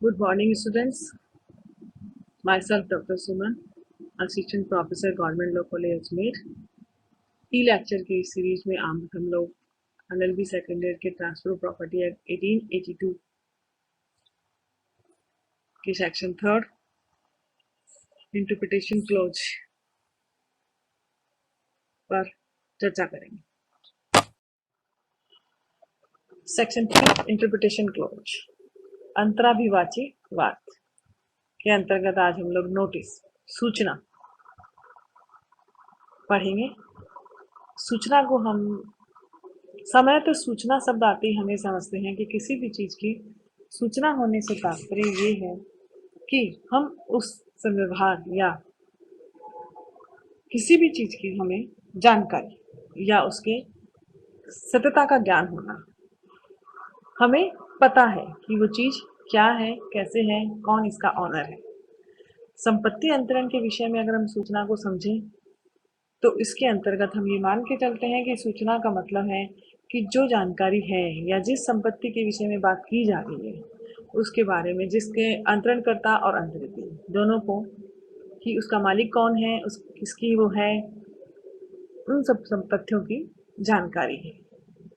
Good morning, students. Myself, Dr. Suman, Assistant Professor, Government Law College, Ajmer. ई lecture की इस series में हम लोग एलएलबी सेकेंड ईयर के ट्रांसफर ऑफ प्रॉपर्टी एक्ट 1882 के सेक्शन थर्ड इंटरप्रिटेशन क्लोज पर चर्चा करेंगे। सेक्शन 3 इंटरप्रिटेशन क्लोज अंतराभिवाची वाद के अंतर्गत आज हम लोग नोटिस सूचना पढ़ेंगे। सूचना को हम समय तो सूचना शब्द आते ही हमें समझते हैं कि किसी भी चीज की सूचना होने से तात्पर्य ये है कि हम उस व्यवहार या किसी भी चीज की हमें जानकारी या उसके सत्यता का ज्ञान होना। हमें पता है कि वो चीज क्या है, कैसे है, कौन इसका ऑनर है। संपत्ति अंतरण के विषय में अगर हम सूचना को समझें तो इसके अंतर्गत हम ये मान के चलते हैं कि सूचना का मतलब है कि जो जानकारी है या जिस संपत्ति के विषय में बात की जा रही है उसके बारे में जिसके अंतरणकर्ता और अंतरित दोनों को कि उसका मालिक कौन है, उस किसकी वो है, उन सब संपत्तियों की जानकारी है।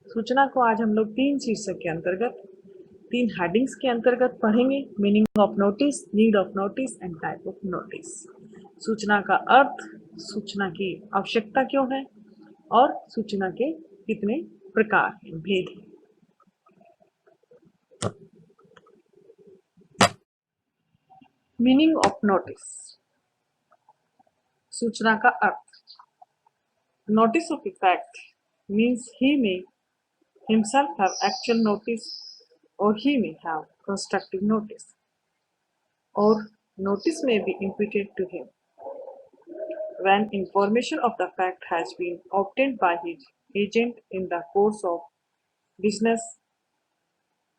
सूचना को आज हम लोग 3 शीर्षक के अंतर्गत 3 हेडिंग्स के अंतर्गत पढ़ेंगे। Meaning of notice, need of notice and type of notice. सूचना का अर्थ, सूचना की आवश्यकता क्यों है और सूचना के कितने प्रकार हैं, भेद हैं। मीनिंग ऑफ नोटिस, सूचना का अर्थ। Notice of effect means he may himself have actual notice or he may have constructive notice or notice may be imputed to him when information of the fact has been obtained by his agent in the course of business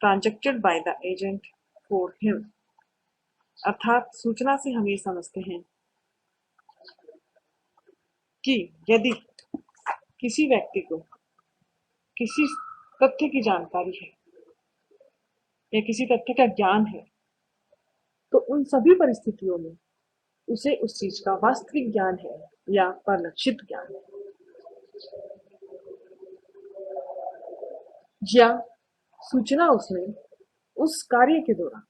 transacted by the agent for him। अर्थात सूचना से हम ये समझते हैं कि यदि किसी व्यक्ति को किसी तथ्य की जानकारी है या किसी तथ्य का ज्ञान है तो उन सभी परिस्थितियों में उसे उस चीज का वास्तविक ज्ञान है या परिलक्षित ज्ञान है, या सूचना उसने उस कार्य के दौरान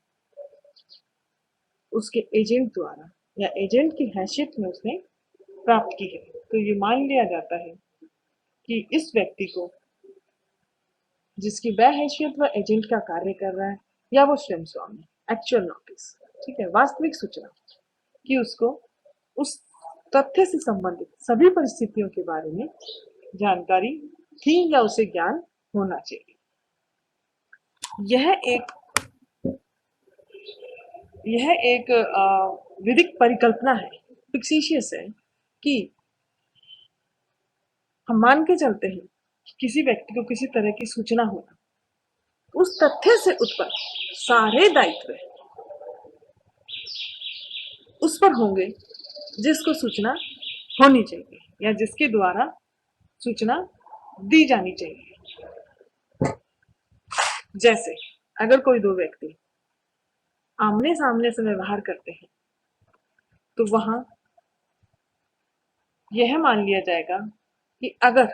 उसके एजेंट द्वारा या एजेंट की हैसियत में उसने प्राप्त की है। तो ये मान लिया जाता है कि इस व्यक्ति को जिसकी वह हैसियत वह एजेंट का कार्य कर रहा है या वो स्वयं स्वामी, एक्चुअल नोटिस, ठीक है, वास्तविक सूचना कि उसको उस तथ्य से संबंधित सभी परिस्थितियों के बारे में जानकारी थी या उसे ज्ञान होना चाहिए। यह एक विधिक परिकल्पना है, फिक्सिशियस है, कि हम मान के चलते हैं कि किसी व्यक्ति को किसी तरह की सूचना होना, उस तथ्य से उत्पन्न सारे दायित्व उस पर होंगे जिसको सूचना होनी चाहिए या जिसके द्वारा सूचना दी जानी चाहिए। जैसे अगर कोई दो व्यक्ति आमने सामने से व्यवहार करते हैं तो वहां यह मान लिया जाएगा कि अगर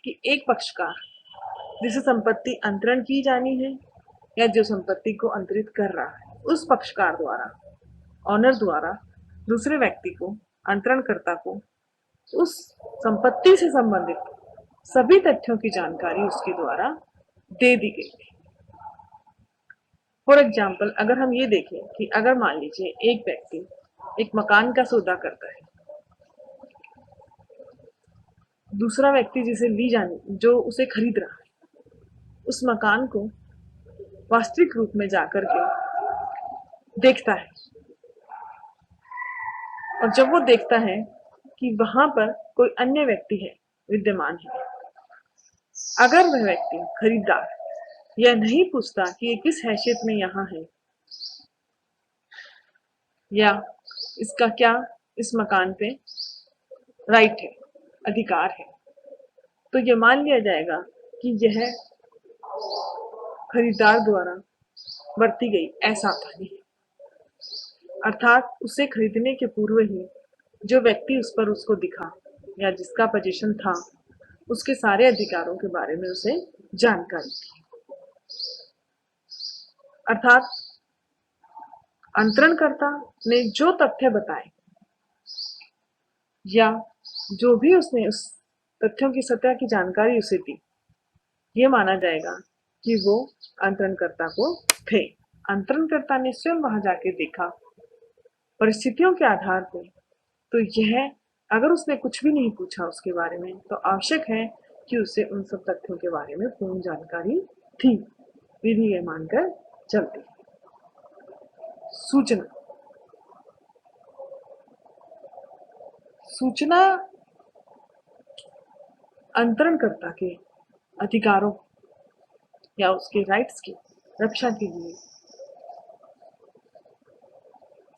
कि एक पक्षकार जिसे संपत्ति अंतरण की जानी है या जो संपत्ति को अंतरित कर रहा है उस पक्षकार द्वारा, ऑनर द्वारा दूसरे व्यक्ति को, अंतरणकर्ता को उस संपत्ति से संबंधित सभी तथ्यों की जानकारी उसके द्वारा दे दी गई थी। फॉर एग्जाम्पल अगर हम ये देखें कि अगर मान लीजिए एक व्यक्ति एक मकान का सौदा करता है, दूसरा व्यक्ति जिसे ली जानी जो उसे खरीद रहा है उस मकान को वास्तविक रूप में जाकर के देखता है और जब वो देखता है कि वहां पर कोई अन्य व्यक्ति है, विद्यमान है, अगर वह व्यक्ति खरीदार यह नहीं पूछता कि ये किस हैसियत में यहाँ है या इसका क्या इस मकान पे राइट है, अधिकार है, तो यह मान लिया जाएगा कि यह खरीदार द्वारा बरती गई असावधानी है। अर्थात उसे खरीदने के पूर्व ही जो व्यक्ति उस पर उसको दिखा या जिसका पोजीशन था, उसके सारे अधिकारों के बारे में उसे जानकारी थी। अर्थात अंतरणकर्ता ने जो तथ्य बताए या जो भी उसने उस तथ्यों की सत्ता की जानकारी उसे दी, ये माना जाएगा कि वो अंतरणकर्ता को थे। अंतरणकर्ता ने स्वयं वहां जाके देखा परिस्थितियों के आधार पर, तो यह अगर उसने कुछ भी नहीं पूछा उसके बारे में, तो आवश्यक है कि उसे उन सब तथ्यों के बारे में पूर्ण जानकारी थी। विधि यह मानकर चलती है। सूचना सूचना अंतरणकर्ता के अधिकारों या उसके राइट्स की रक्षा के लिए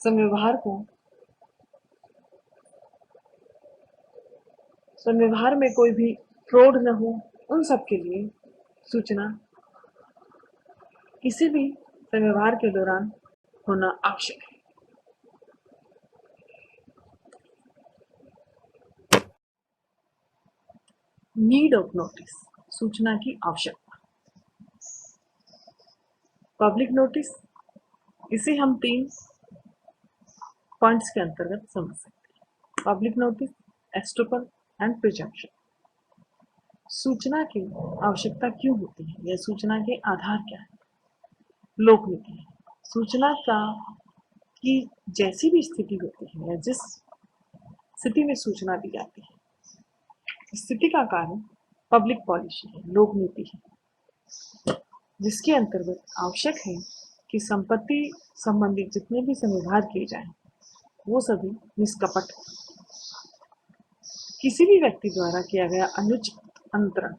संव्यवहार में कोई भी फ्रॉड न हो, उन सब के लिए सूचना किसी भी संव्यवहार के दौरान होना आवश्यक है। नीड ऑफ नोटिस, सूचना की आवश्यकता। पब्लिक नोटिस, इसे हम 3 पॉइंट्स के अंतर्गत समझ सकते हैं। Public notice, estoppel and presumption. सूचना की आवश्यकता क्यों होती है या सूचना के आधार क्या है? लोकनीति। सूचना का की जैसी भी स्थिति होती है या जिस स्थिति में सूचना दी जाती है, स्थिति का कारण पब्लिक पॉलिसी है, लोकनीति है, जिसके अंतर्गत आवश्यक है कि संपत्ति संबंधित जितने भी संविधान किए जाएं, वो सभी निष्कपट हो। किसी भी व्यक्ति द्वारा किया गया अनुचित अंतरण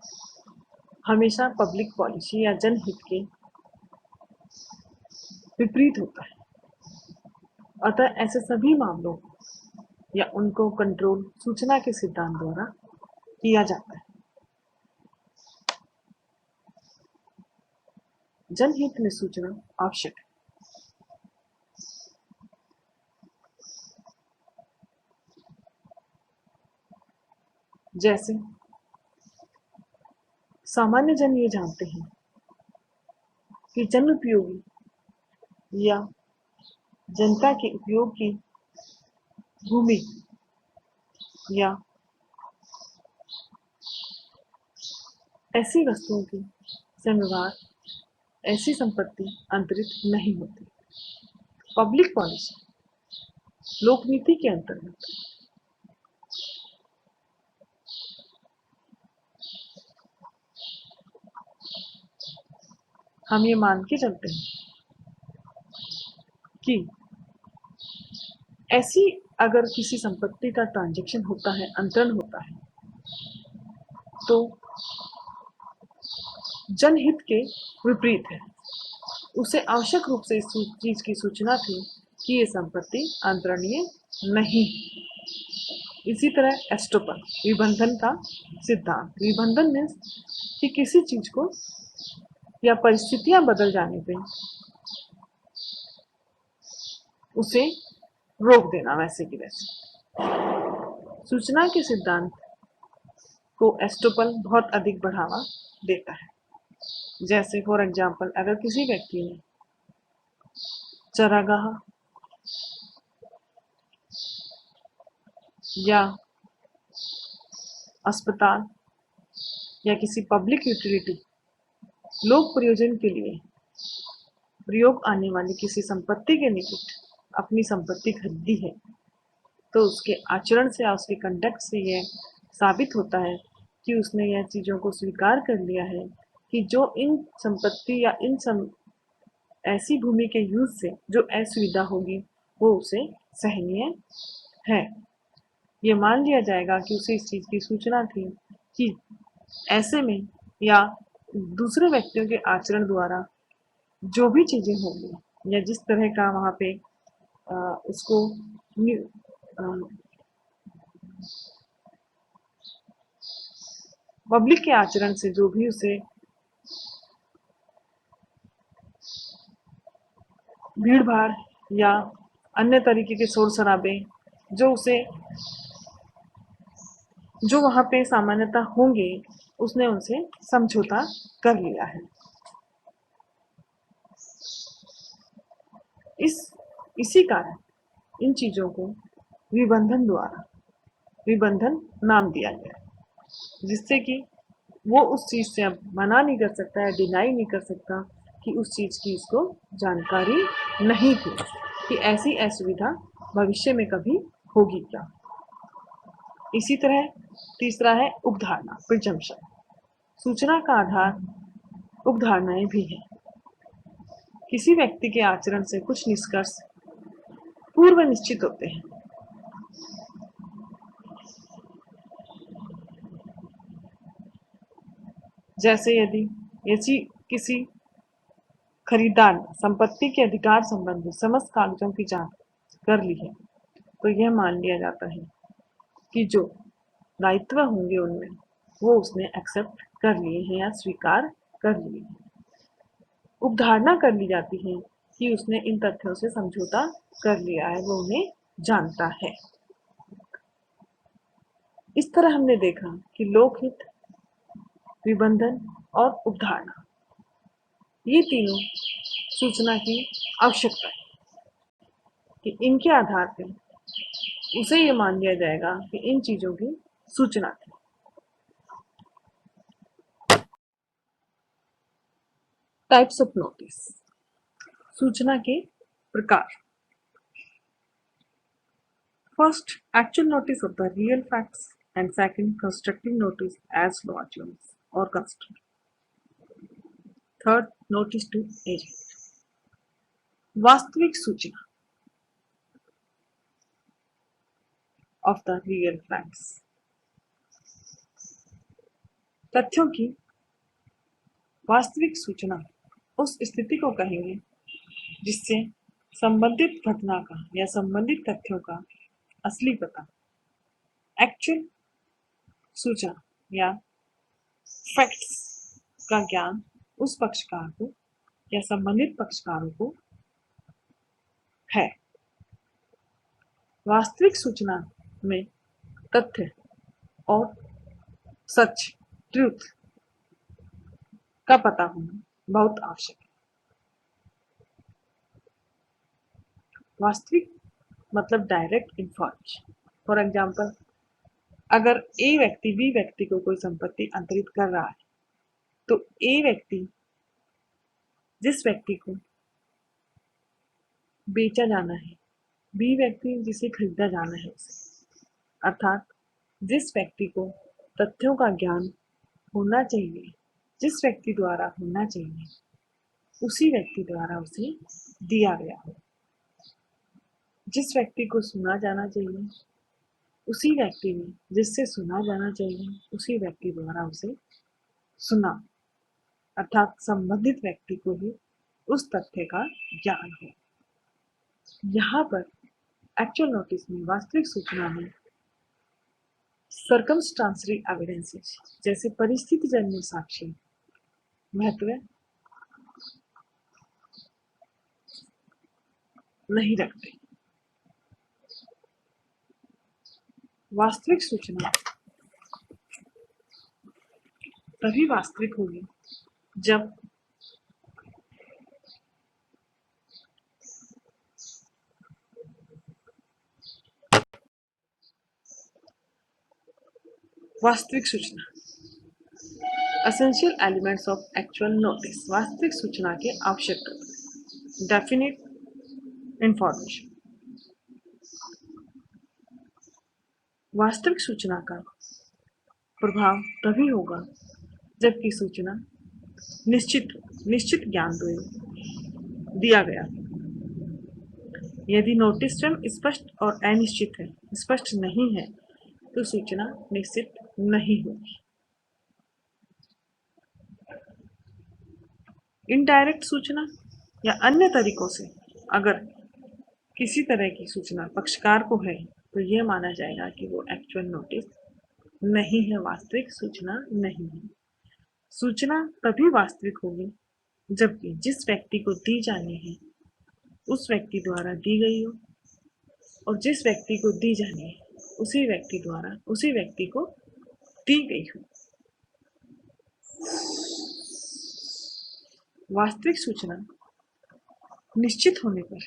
हमेशा पब्लिक पॉलिसी या जनहित के विपरीत होता है। अतः ऐसे सभी मामलों या उनको कंट्रोल सूचना के सिद्धांत द्वारा किया जाता है। जनहित में सूचना आवश्यक है। जैसे सामान्य जन ये जानते हैं कि जन उपयोगी या जनता के उपयोग की भूमि या ऐसी वस्तुओं की संव्यवहार, ऐसी संपत्ति अंतरित नहीं होती। पब्लिक पॉलिसी लोकनीति के अंतर्गत हम ये मान के चलते हैं कि ऐसी अगर किसी संपत्ति का ट्रांजैक्शन होता है, अंतरण होता है, तो जनहित के विपरीत है। उसे आवश्यक रूप से इस चीज की सूचना थी कि ये संपत्ति अंतरणीय नहीं। इसी तरह एस्टोपल विबंधन का सिद्धांत, विबंधन में कि किसी चीज को या परिस्थितियां बदल जाने पे उसे रोक देना वैसे की वैसे। सूचना के सिद्धांत को एस्टोपल बहुत अधिक बढ़ावा देता है। जैसे फॉर एग्जाम्पल, अगर किसी व्यक्ति ने चरागाह या अस्पताल या किसी पब्लिक यूटिलिटी लोक प्रयोजन के लिए प्रयोग आने वाली किसी संपत्ति के निकट अपनी संपत्ति खरीदी है, तो उसके आचरण से या उसके कंडक्ट से यह साबित होता है कि उसने यह चीज़ों को स्वीकार कर लिया है कि जो इन संपत्ति या ऐसी भूमि के यूज से जो असुविधा होगी वो उसे सहनीय है। ये मान लिया जाएगा कि उसे इस चीज़ की सूचना थी कि ऐसे में या दूसरे व्यक्तियों के आचरण द्वारा जो भी चीज़ें होंगी या जिस तरह का वहाँ पे उसको पब्लिक के आचरण से जो भी उसे भीड़ भाड़ या अन्य तरीके के शोर शराबे जो वहाँ पे सामान्यतः होंगे, उसने उनसे समझौता कर लिया है। इसी कारण इन चीजों को विबंधन नाम दिया गया है, जिससे कि वो उस चीज से अब मना नहीं कर सकता है, डिनाई नहीं कर सकता कि उस चीज की इसको जानकारी नहीं थी कि ऐसी असुविधा भविष्य में कभी होगी क्या। इसी तरह तीसरा है उपधारणा, प्रिजम्पशन। सूचना का आधार उपधारणाएं भी हैं। किसी व्यक्ति के आचरण से कुछ निष्कर्ष पूर्व निश्चित होते हैं। जैसे यदि किसी खरीदार ने संपत्ति के अधिकार संबंधी समस्त कागजों की जांच कर ली है, तो यह मान लिया जाता है कि जो दायित्व होंगे उनमें वो उसने एक्सेप्ट कर लिए हैं या स्वीकार कर लिए हैं। उपधारणा कर ली जाती है कि उसने इन तथ्यों से समझौता कर लिया है, वो उन्हें जानता है। इस तरह हमने देखा कि लोकहित, विबंधन और उपधारणा, ये तीनों सूचना की आवश्यकता है कि इनके आधार पर उसे ये मान लिया जाएगा कि इन चीजों की सूचना थी। टाइप्स ऑफ नोटिस, सूचना के प्रकार। First, actual notice of the real facts and second, constructive notice as law assumes और construct. Third, notice to agent. वास्तविक सूचना ऑफ द रियल फैक्ट्स, तथ्यों की वास्तविक सूचना उस स्थिति को कहेंगे जिससे संबंधित घटना का या संबंधित तथ्यों का असली पता, एक्चुअल सूचना या फैक्ट्स का ज्ञान उस पक्षकार को या संबंधित पक्षकारों को है। वास्तविक सूचना में तथ्य और सच, ट्रूथ का पता होना बहुत आवश्यक है। वास्तविक मतलब डायरेक्ट इंफॉर्मेशन। फॉर एग्जाम्पल, अगर ए व्यक्ति बी व्यक्ति को कोई संपत्ति अंतरित कर रहा है, तो ए व्यक्ति जिस व्यक्ति को बेचा जाना है, बी व्यक्ति जिसे खरीदा जाना है उसे, अर्थात जिस व्यक्ति को तथ्यों का ज्ञान होना चाहिए, जिस व्यक्ति द्वारा होना चाहिए, उसी व्यक्ति द्वारा उसे दिया गया हो। जिस व्यक्ति को सुना जाना चाहिए, उसी व्यक्ति ने जिससे सुना जाना चाहिए, उसी व्यक्ति द्वारा उसे सुना, अर्थात संबंधित व्यक्ति को ही उस तथ्य का ज्ञान हो। यहाँ पर एक्चुअल नोटिस में, वास्तविक सूचना में सर्कमस्टांशियल एविडेंसेस जैसे परिस्थितिजन्य साक्ष्य महत्व नहीं रखते। वास्तविक सूचना तभी वास्तविक होगी जब वास्तविक सूचना, essential elements of actual notice, वास्तविक सूचना के आवश्यक तत्व, डेफिनेट इंफॉर्मेशन। वास्तविक सूचना का प्रभाव तभी होगा जबकि सूचना निश्चित ज्ञान दिया गया। यदि नोटिस स्वयं स्पष्ट और अनिश्चित है, स्पष्ट नहीं है, तो सूचना निश्चित नहीं होगी। इनडायरेक्ट सूचना या अन्य तरीकों से अगर किसी तरह की सूचना पक्षकार को है, तो यह माना जाएगा कि वो एक्चुअल नोटिस नहीं है, वास्तविक सूचना नहीं है। सूचना तभी वास्तविक होगी जबकि जिस व्यक्ति को दी जानी है, उस व्यक्ति द्वारा दी गई हो, और जिस व्यक्ति को दी जानी है उसी व्यक्ति द्वारा उसी व्यक्ति को दी गई हो। वास्तविक सूचना निश्चित होने पर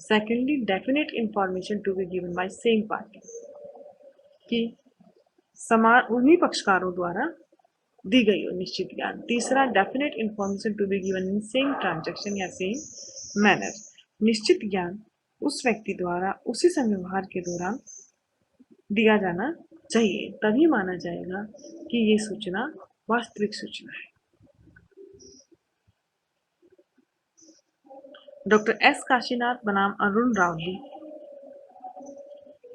secondly definite information to be given by same party, कि समान उन्हीं पक्षकारों द्वारा दी गई हो निश्चित ज्ञान। तीसरा, definite information to be given in same transaction या सेम मैनर, निश्चित ज्ञान उस व्यक्ति द्वारा उसी समय व्यवहार के दौरान दिया जाना चाहिए, तभी माना जाएगा कि ये सूचना वास्तविक सूचना है। डॉक्टर एस काशीनाथ बनाम अरुण रावली,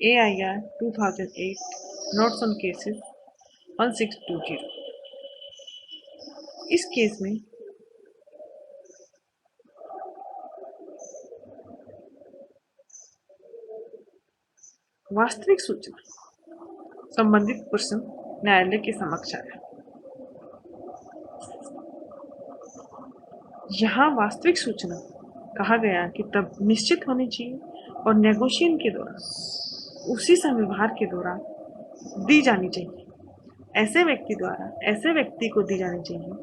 AIR 2008, नोट्स ऑन केसेस 1620। इस केस में वास्तविक सूचना संबंधित पर्सन न्यायालय के समक्ष आया। यहाँ वास्तविक सूचना कहा गया कि तब निश्चित होनी चाहिए और नेगोशिएशन के दौरान उसी समय व्यवहार के दौरान दी जानी चाहिए। ऐसे व्यक्ति को दी जानी चाहिए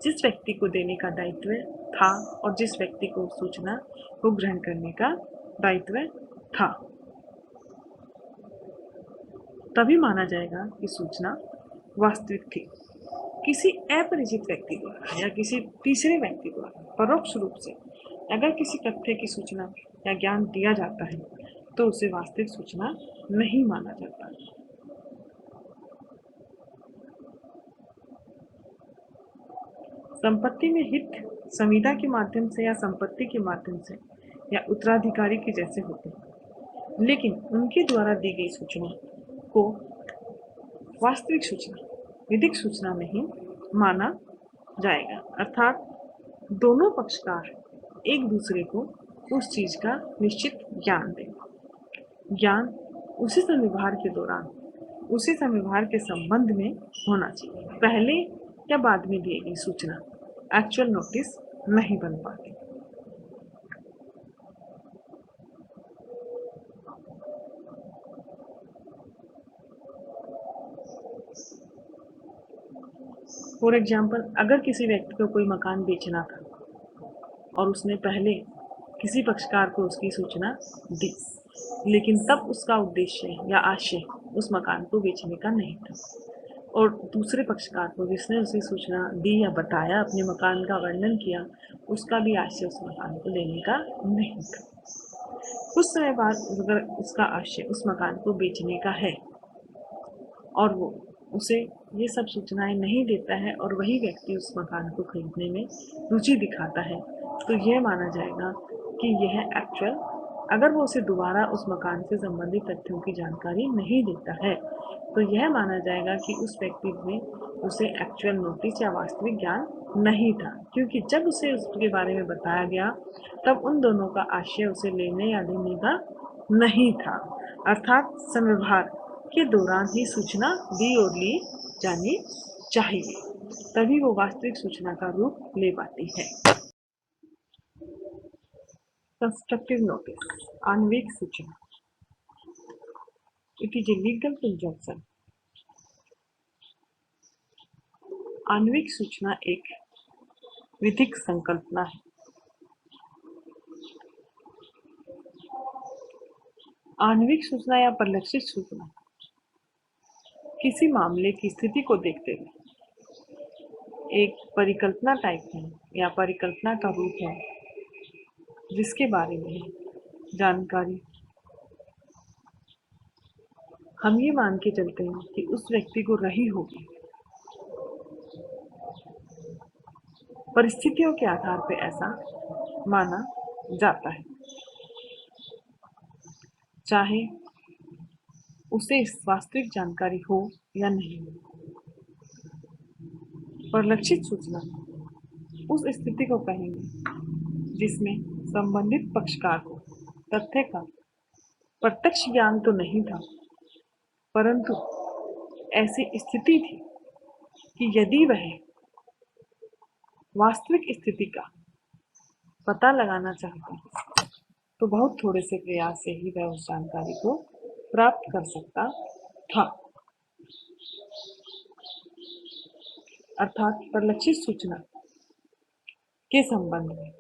जिस व्यक्ति को देने का दायित्व था और जिस व्यक्ति को सूचना को ग्रहण करने का दायित्व था, तभी माना जाएगा कि सूचना वास्तविक थी। किसी अपरिचित व्यक्ति द्वारा या किसी तीसरे व्यक्ति द्वारा परोक्ष रूप से अगर किसी तथ्य की सूचना या ज्ञान दिया जाता है तो उसे वास्तविक सूचना नहीं माना जाता। संपत्ति में हित संविदा के माध्यम से या संपत्ति के माध्यम से या उत्तराधिकारी के जैसे होते हैं, लेकिन उनके द्वारा दी गई सूचना को वास्तविक सूचना विधिक सूचना नहीं माना जाएगा। अर्थात दोनों पक्षकार एक दूसरे को उस चीज का निश्चित ज्ञान दें। ज्ञान उसी समय व्यवहार के दौरान उसी समय व्यवहार के संबंध में होना चाहिए। पहले या बाद में दी गई सूचना एक्चुअल नोटिस नहीं बन पाती। फॉर एग्जाम्पल, अगर किसी व्यक्ति को कोई मकान बेचना था और उसने पहले किसी पक्षकार को उसकी सूचना दी, लेकिन तब उसका उद्देश्य या आशय उस मकान को बेचने का नहीं था, और दूसरे पक्षकार को जिसने उसे सूचना दी या बताया, अपने मकान का वर्णन किया, उसका भी आशय उस मकान को लेने का नहीं था। कुछ समय बाद अगर उसका आशय उस मकान को बेचने का है और वो उसे ये सब सूचनाएं नहीं देता है और वही व्यक्ति उस मकान को खरीदने में रुचि दिखाता है, तो यह माना जाएगा कि यह एक्चुअल, अगर वो उसे दोबारा उस मकान से संबंधित तथ्यों की जानकारी नहीं देता है तो यह माना जाएगा कि उस व्यक्ति में उसे एक्चुअल नोटिस या वास्तविक ज्ञान नहीं था, क्योंकि जब उसे उसके बारे में बताया गया तब उन दोनों का आशय उसे लेने या देने का नहीं था। अर्थात समव्यवहार के दौरान ही सूचना दी और ली जानी चाहिए, तभी वो वास्तविक सूचना का रूप ले पाती है। कंस्ट्रक्टिव नोटिस, आणविक सूचना। It is a legal conjunction. आणविक सूचना एक विधिक संकल्पना है। आणविक सूचना या परिलक्षित सूचना किसी मामले की स्थिति को देखते हुए एक परिकल्पना टाइप है या परिकल्पना का रूप है जिसके बारे में जानकारी हम ये मान के चलते हैं कि उस व्यक्ति को रही होगी। परिस्थितियों के आधार पर ऐसा माना जाता है, चाहे उसे वास्तविक जानकारी हो या नहीं। परिलक्षित सूचना उस स्थिति को कहेंगे जिसमें संबंधित पक्षकार को तथ्य का प्रत्यक्ष ज्ञान तो नहीं था, परंतु ऐसी स्थिति थी कि यदि वह वास्तविक स्थिति का पता लगाना चाहता तो बहुत थोड़े से प्रयास से ही वह उस जानकारी को प्राप्त कर सकता था। अर्थात परिलक्षित सूचना के संबंध में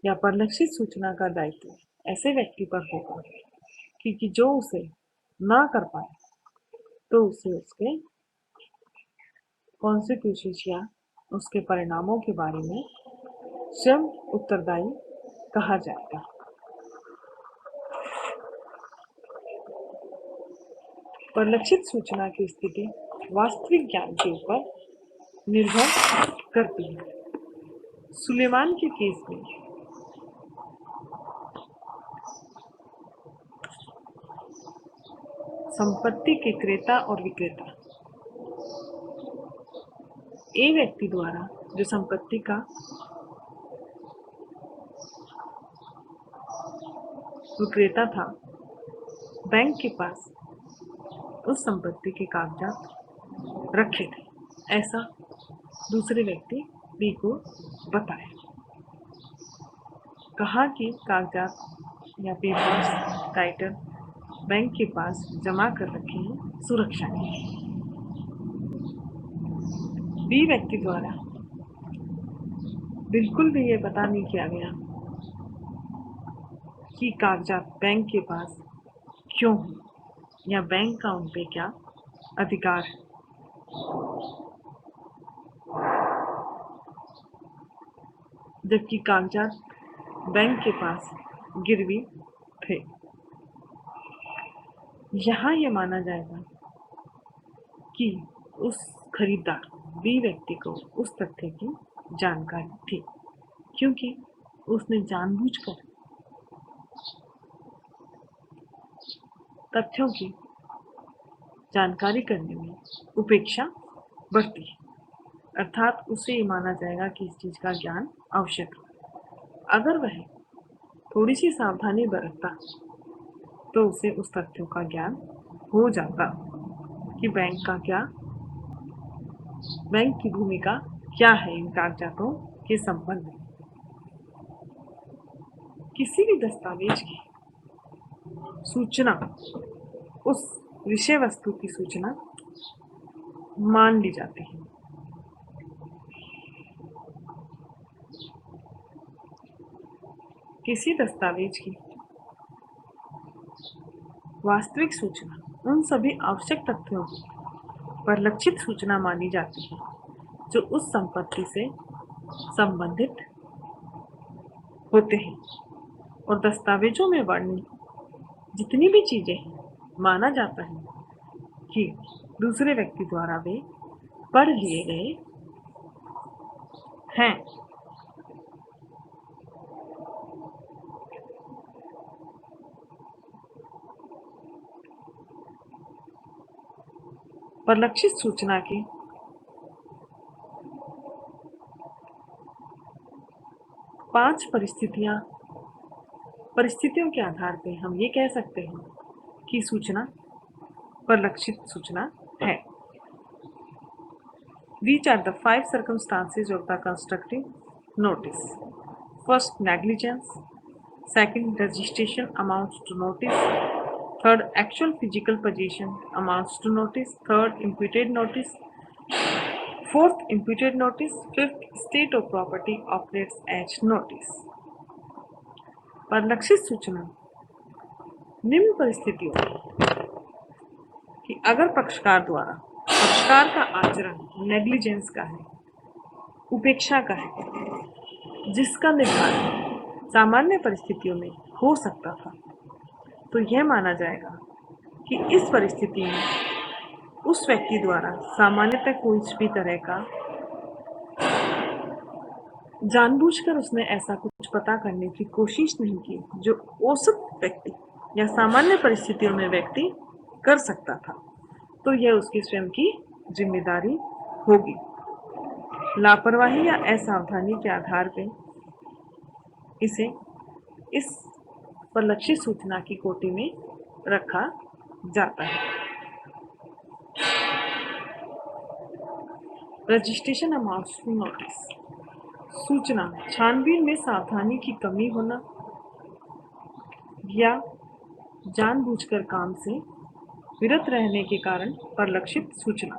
या परिलक्षित सूचना का दायित्व ऐसे व्यक्ति पर होगा कि जो उसे ना कर पाए तो उसे उसके कॉन्सिक्वेंसेस या उसके परिणामों के बारे में स्वयं उत्तरदायी कहा जाएगा। परिलक्षित सूचना की स्थिति वास्तविक ज्ञान के ऊपर निर्भर करती है। सुलेमान के केस में संपत्ति के क्रेता और विक्रेता ए व्यक्ति द्वारा जो संपत्ति का विक्रेता था, बैंक के पास उस संपत्ति के कागजात रखे थे, ऐसा दूसरे व्यक्ति बी को बताया। कहा कि कागजात या पेपर्स टाइटल बैंक के पास जमा कर रखे हैं सुरक्षा के लिए। बी व्यक्ति द्वारा बिल्कुल भी ये पता नहीं किया गया कि कागजात बैंक के पास क्यों है या बैंक का उन पे क्या अधिकार है। जबकि कागजात बैंक के पास गिरवी थे। यहाँ ये माना जाएगा कि उस खरीदार बी व्यक्ति को उस तथ्य की जानकारी थी, क्योंकि उसने जानबूझकर तथ्यों की जानकारी करने में उपेक्षा बरती है। अर्थात उसे ये माना जाएगा कि इस चीज का ज्ञान आवश्यक है। अगर वह थोड़ी सी सावधानी बरतता तो उसे उस तथ्यों का ज्ञान हो जाता कि बैंक की भूमिका क्या है इन कागजातों के संबंध में। किसी भी दस्तावेज की सूचना उस विषय वस्तु की सूचना मान ली जाती है। किसी दस्तावेज की वास्तविक सूचना उन सभी आवश्यक तथ्यों की परिलक्षित सूचना मानी जाती है जो उस संपत्ति से संबंधित होते हैं, और दस्तावेजों में वर्णित जितनी भी चीजें हैं माना जाता है कि दूसरे व्यक्ति द्वारा वे पढ़ लिए गए हैं। परिलक्षित सूचना की 5 परिस्थितियों के आधार पर हम ये कह सकते हैं कि सूचना परिलक्षित सूचना है। These are the 5 circumstances of the constructive notice. First, negligence. Second, registration amounts to notice. Third, actual physical possession amounts to notice. Third, imputed notice. Fourth, imputed notice. Fifth, state of property operates as notice. परिलक्षित सूचना निम्न परिस्थितियों कि अगर पक्षकार का आचरण negligence का है, उपेक्षा का है, जिसका निर्धारण सामान्य परिस्थितियों में हो सकता था, तो यह माना जाएगा कि इस परिस्थिति में उस व्यक्ति द्वारा सामान्यतः कोई भी तरह का जानबूझकर उसने ऐसा कुछ पता करने की कोशिश नहीं की जो औसत व्यक्ति या सामान्य परिस्थितियों में व्यक्ति कर सकता था, तो यह उसकी स्वयं की जिम्मेदारी होगी। लापरवाही या असावधानी के आधार पर इसे इस परिलक्षित सूचना की कोटि में रखा जाता है। Registration amounts to notice. सूचना छानबीन में सावधानी की कमी होना, या जानबूझकर काम से विरत रहने के कारण परिलक्षित सूचना।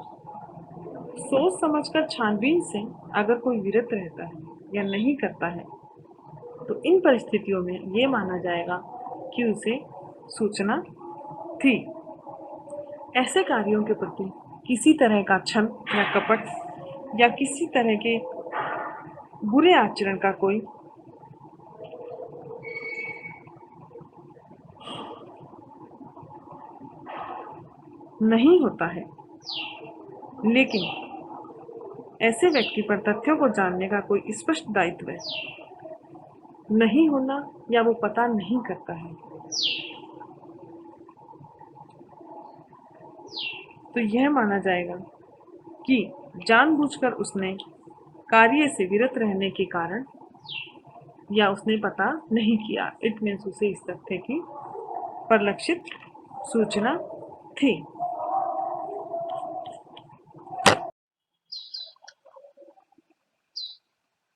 सोच समझकर छानबीन से अगर कोई विरत रहता है या नहीं करता है तो इन परिस्थितियों में ये माना जाएगा कि उसे सूचना थी। ऐसे कार्यों के प्रति किसी तरह का छल या कपट या किसी तरह के बुरे आचरण का कोई नहीं होता है, लेकिन ऐसे व्यक्ति पर तथ्यों को जानने का कोई स्पष्ट दायित्व नहीं होना या वो पता नहीं करता है। तो यह माना जाएगा कि जानबूझकर उसने कार्य से विरत रहने के कारण या उसने पता नहीं किया। इट मीन्स उसे इस तथ्य की परिलक्षित सूचना थी।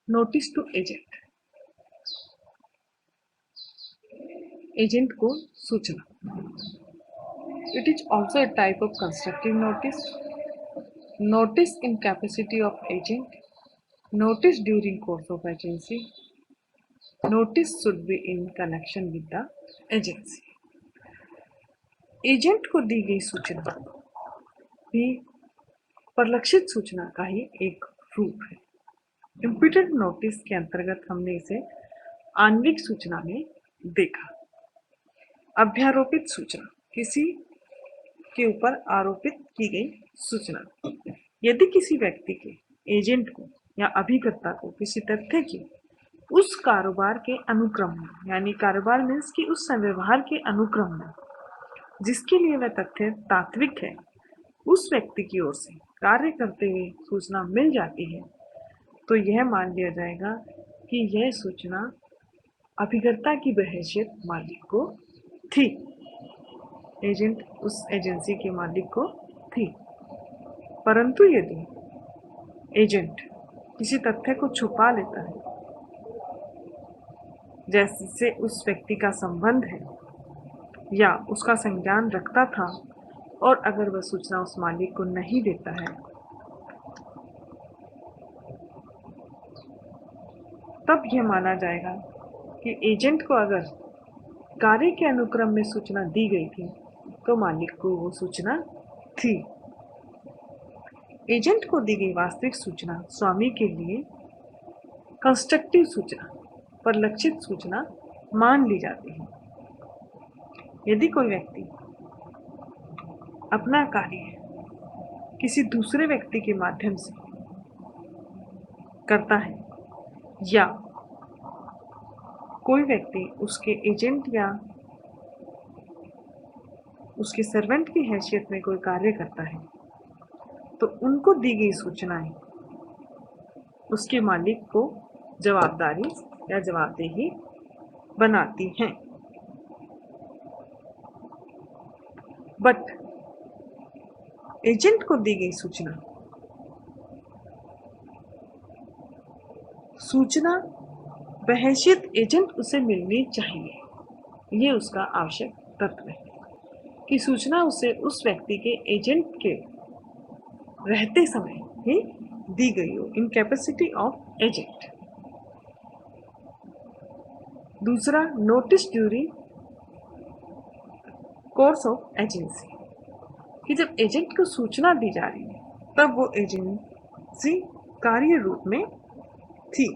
Notice to agent. एजेंट को सूचना। It is also a type of constructive notice. Notice in capacity of agent. Notice during course of agency. Notice should be in connection with the agency. Agent को दी गई सूचना भी परिलक्षित सूचना का ही एक रूप है। इम्प्यूटेड नोटिस के अंतर्गत हमने इसे आणविक सूचना में देखा। अभ्यारोपित सूचना, किसी के ऊपर आरोपित की गई सूचना। यदि किसी व्यक्ति के एजेंट को या अभिकर्ता को किसी तथ्य की उस कारोबार के अनुक्रम में, यानी कारोबार मीन्स कि उस व्यवहार के अनुक्रम में जिसके लिए वह तथ्य तात्विक है, उस व्यक्ति की ओर से कार्य करते हुए सूचना मिल जाती है, तो यह मान लिया जाएगा कि यह सूचना अभिकर्ता की बहैसियत मालिक को थी। एजेंट उस एजेंसी के मालिक को थी। परंतु यदि एजेंट किसी तथ्य को छुपा लेता है, जैसे उस व्यक्ति का संबंध है या उसका संज्ञान रखता था, और अगर वह सूचना उस मालिक को नहीं देता है, तब यह माना जाएगा कि एजेंट को अगर कार्य के अनुक्रम में सूचना दी गई थी तो मालिक को वो सूचना थी। एजेंट को दी गई वास्तविक सूचना स्वामी के लिए कंस्ट्रक्टिव सूचना, परिलक्षित सूचना मान ली जाती है। यदि कोई व्यक्ति अपना कार्य किसी दूसरे व्यक्ति के माध्यम से करता है या कोई व्यक्ति उसके एजेंट या उसके सर्वेंट की हैसियत में कोई कार्य करता है, तो उनको दी गई सूचनाएं उसके मालिक को जवाबदारी या जवाबदेही बनाती हैं। बट एजेंट को दी गई सूचना बहैसियत एजेंट उसे मिलनी चाहिए। ये उसका आवश्यक तत्व है कि सूचना उसे उस व्यक्ति के एजेंट के रहते समय ही दी गई हो, इन कैपेसिटी ऑफ एजेंट। दूसरा, notice during course of agency, कि जब एजेंट को सूचना दी जा रही है तब वो एजेंसी कार्य रूप में थी।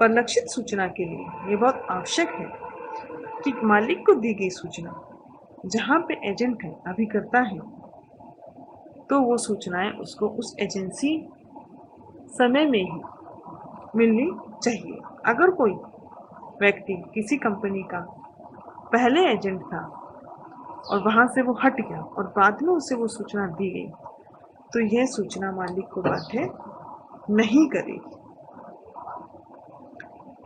परिलक्षित सूचना के लिए ये बहुत आवश्यक है कि मालिक को दी गई सूचना जहाँ पे एजेंट है, अभिकर्ता है, तो वो सूचनाएं उसको उस एजेंसी समय में ही मिलनी चाहिए। अगर कोई व्यक्ति किसी कंपनी का पहले एजेंट था और वहाँ से वो हट गया और बाद में उसे वो सूचना दी गई, तो यह सूचना मालिक को बाध्य नहीं करेगी।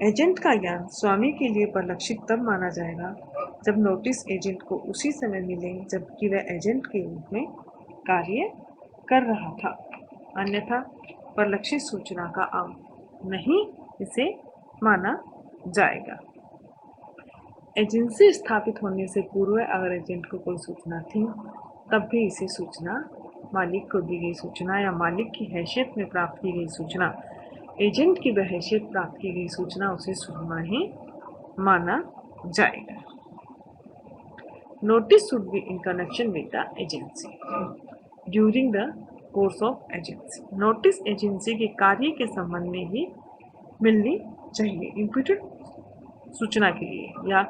एजेंट का ज्ञान स्वामी के लिए परिलक्षित तब माना जाएगा जब नोटिस एजेंट को उसी समय मिले जबकि वह एजेंट के रूप में कार्य कर रहा था, अन्यथा परिलक्षित सूचना का अंग नहीं इसे माना जाएगा। एजेंसी स्थापित होने से पूर्व अगर एजेंट को कोई सूचना थी तब भी इसे सूचना, मालिक को दी गई सूचना या मालिक की हैसियत में प्राप्त की गई सूचना, एजेंट की बहैसियत प्राप्त की गई सूचना, उसे सूचना ही माना जाएगा। Notice should be in connection with the agency during the course of agency. Notice agency के कार्य के संबंध में ही मिलनी चाहिए। इम्प्यूटेड सूचना के लिए या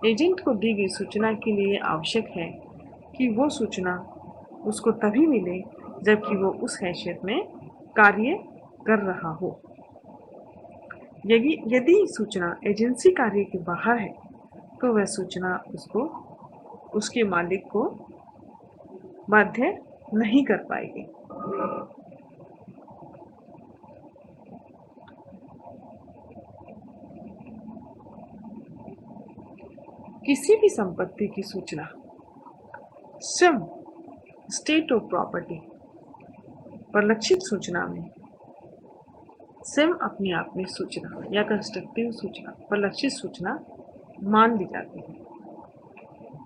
एजेंट को दी गई सूचना के लिए आवश्यक है कि वो सूचना उसको तभी मिले जबकि वो उस हैसियत में कार्य कर रहा हो। यदि सूचना एजेंसी कार्य के बाहर है तो वह सूचना उसको उसके मालिक को बाध्य नहीं कर पाएगी। किसी भी संपत्ति की सूचना सम स्टेट ऑफ प्रॉपर्टी परिलक्षित सूचना में स्वयं अपने आप में सूचना या कंस्ट्रक्टिव सूचना परिलक्षित सूचना मान ली जाती है।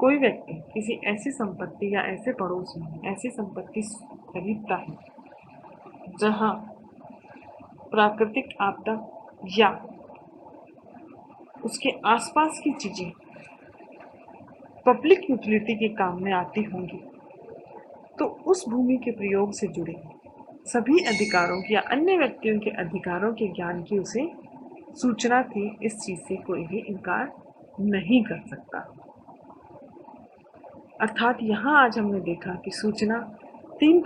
कोई व्यक्ति किसी ऐसी संपत्ति या ऐसे पड़ोस में ऐसी संपत्ति खरीदता है जहां प्राकृतिक आपदा या उसके आसपास की चीजें पब्लिक यूटिलिटी के काम में आती होंगी, तो उस भूमि के प्रयोग से जुड़े सभी अधिकारों या अन्य व्यक्तियों के अधिकारों के ज्ञान की उसे सूचना थी। इस चीज से कोई भी इनकार नहीं कर सकता। अर्थात यहाँ आज हमने देखा कि सूचना तीन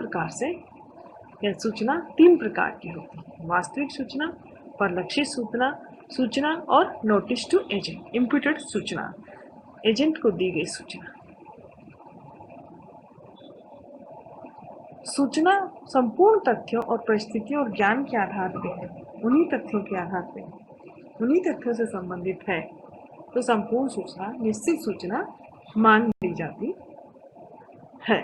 प्रकार की होती है। वास्तविक सूचना, परिलक्षित सूचना और नोटिस टू एजेंट, इम्प्यूटेड सूचना, एजेंट को दी गई सूचना। सूचना संपूर्ण तथ्यों और परिस्थितियों और ज्ञान के आधार पर है। उन्हीं तथ्यों के आधार पर उन्हीं तथ्यों से संबंधित है तो संपूर्ण सूचना निश्चित सूचना मान ली जाती है।